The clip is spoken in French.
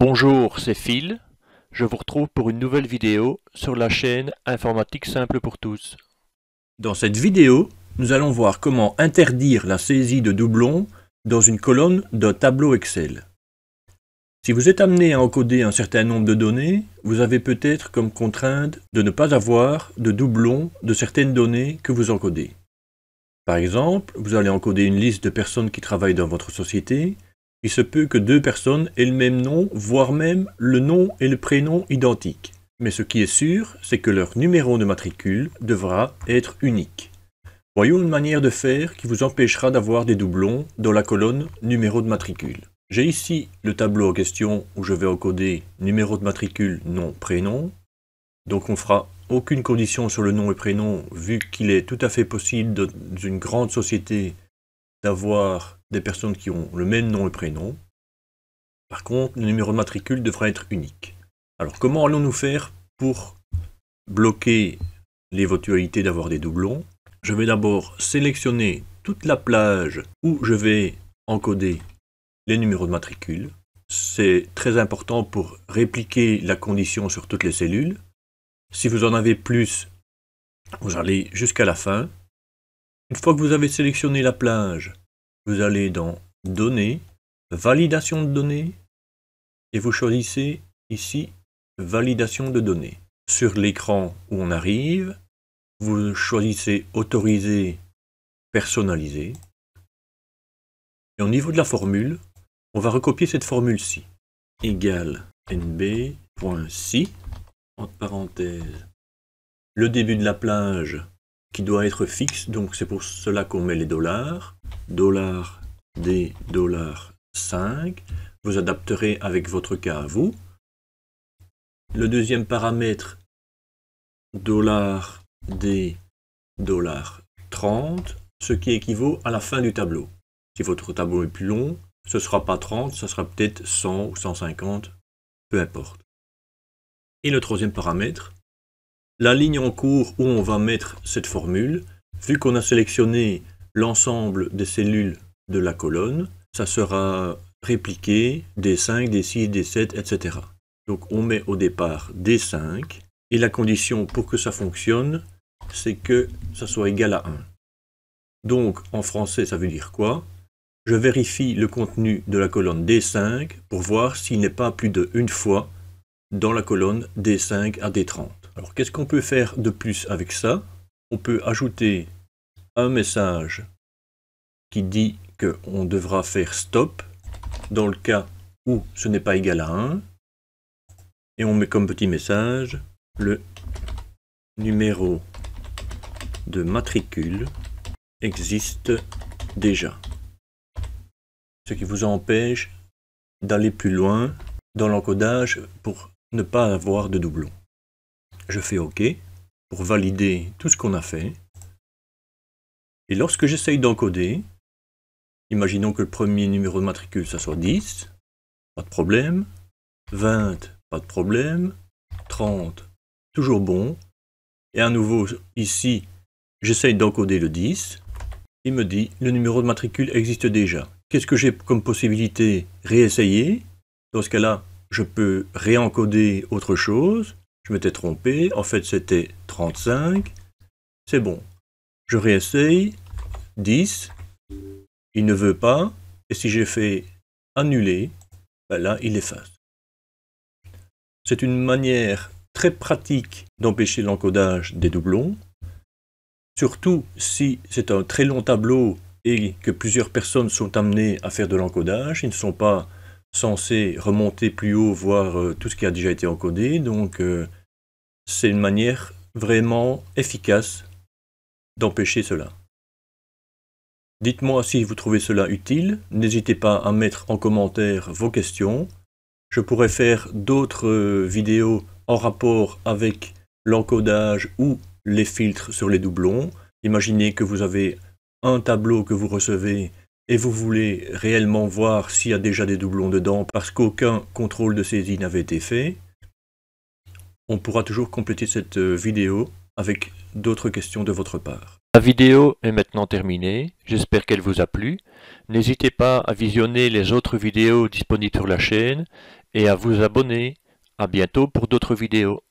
Bonjour, c'est Phil. Je vous retrouve pour une nouvelle vidéo sur la chaîne Informatique Simple pour tous. Dans cette vidéo, nous allons voir comment interdire la saisie de doublons dans une colonne d'un tableau Excel. Si vous êtes amené à encoder un certain nombre de données, vous avez peut-être comme contrainte de ne pas avoir de doublons de certaines données que vous encodez. Par exemple, vous allez encoder une liste de personnes qui travaillent dans votre société. Il se peut que deux personnes aient le même nom, voire même le nom et le prénom identiques. Mais ce qui est sûr, c'est que leur numéro de matricule devra être unique. Voyons une manière de faire qui vous empêchera d'avoir des doublons dans la colonne numéro de matricule. J'ai ici le tableau en question où je vais encoder numéro de matricule, nom, prénom. Donc on fera aucune condition sur le nom et prénom vu qu'il est tout à fait possible dans une grande société d'avoir des personnes qui ont le même nom et prénom. Par contre, le numéro de matricule devra être unique. Alors, comment allons-nous faire pour bloquer l'éventualité d'avoir des doublons? Je vais d'abord sélectionner toute la plage où je vais encoder les numéros de matricule. C'est très important pour répliquer la condition sur toutes les cellules. Si vous en avez plus, vous allez jusqu'à la fin. Une fois que vous avez sélectionné la plage, vous allez dans Données, Validation de données, et vous choisissez ici Validation de données. Sur l'écran où on arrive, vous choisissez Autoriser, Personnaliser. Et au niveau de la formule, on va recopier cette formule-ci. Égale nb.si, entre parenthèses, le début de la plage qui doit être fixe, donc c'est pour cela qu'on met les dollars, $D, $5, vous adapterez avec votre cas à vous. Le deuxième paramètre, $D, $30, ce qui équivaut à la fin du tableau. Si votre tableau est plus long, ce ne sera pas 30, ce sera peut-être 100 ou 150, peu importe. Et le troisième paramètre, la ligne en cours où on va mettre cette formule, vu qu'on a sélectionné l'ensemble des cellules de la colonne, ça sera répliqué D5, D6, D7, etc. Donc on met au départ D5, et la condition pour que ça fonctionne, c'est que ça soit égal à 1. Donc en français, ça veut dire quoi? Je vérifie le contenu de la colonne D5 pour voir s'il n'est pas plus d'une fois dans la colonne D5 à D30. Alors qu'est-ce qu'on peut faire de plus avec ça? On peut ajouter un message qui dit qu'on devra faire stop dans le cas où ce n'est pas égal à 1. Et on met comme petit message le numéro de matricule existe déjà. Ce qui vous empêche d'aller plus loin dans l'encodage pour ne pas avoir de doublons. Je fais OK pour valider tout ce qu'on a fait. Et lorsque j'essaye d'encoder, imaginons que le premier numéro de matricule, ça soit 10, pas de problème. 20, pas de problème. 30, toujours bon. Et à nouveau, ici, j'essaye d'encoder le 10. Il me dit, le numéro de matricule existe déjà. Qu'est-ce que j'ai comme possibilité? Réessayer. Dans ce cas-là, je peux réencoder autre chose. Je m'étais trompé, en fait c'était 35, c'est bon. Je réessaye, 10, il ne veut pas, et si j'ai fait annuler, ben là il efface. C'est une manière très pratique d'empêcher l'encodage des doublons, surtout si c'est un très long tableau et que plusieurs personnes sont amenées à faire de l'encodage, ils ne sont pas censés remonter plus haut, voir tout ce qui a déjà été encodé, donc c'est une manière vraiment efficace d'empêcher cela. Dites-moi si vous trouvez cela utile, n'hésitez pas à mettre en commentaire vos questions. Je pourrais faire d'autres vidéos en rapport avec l'encodage ou les filtres sur les doublons. Imaginez que vous avez un tableau que vous recevez et vous voulez réellement voir s'il y a déjà des doublons dedans parce qu'aucun contrôle de saisie n'avait été fait. On pourra toujours compléter cette vidéo avec d'autres questions de votre part. La vidéo est maintenant terminée, j'espère qu'elle vous a plu. N'hésitez pas à visionner les autres vidéos disponibles sur la chaîne et à vous abonner. À bientôt pour d'autres vidéos.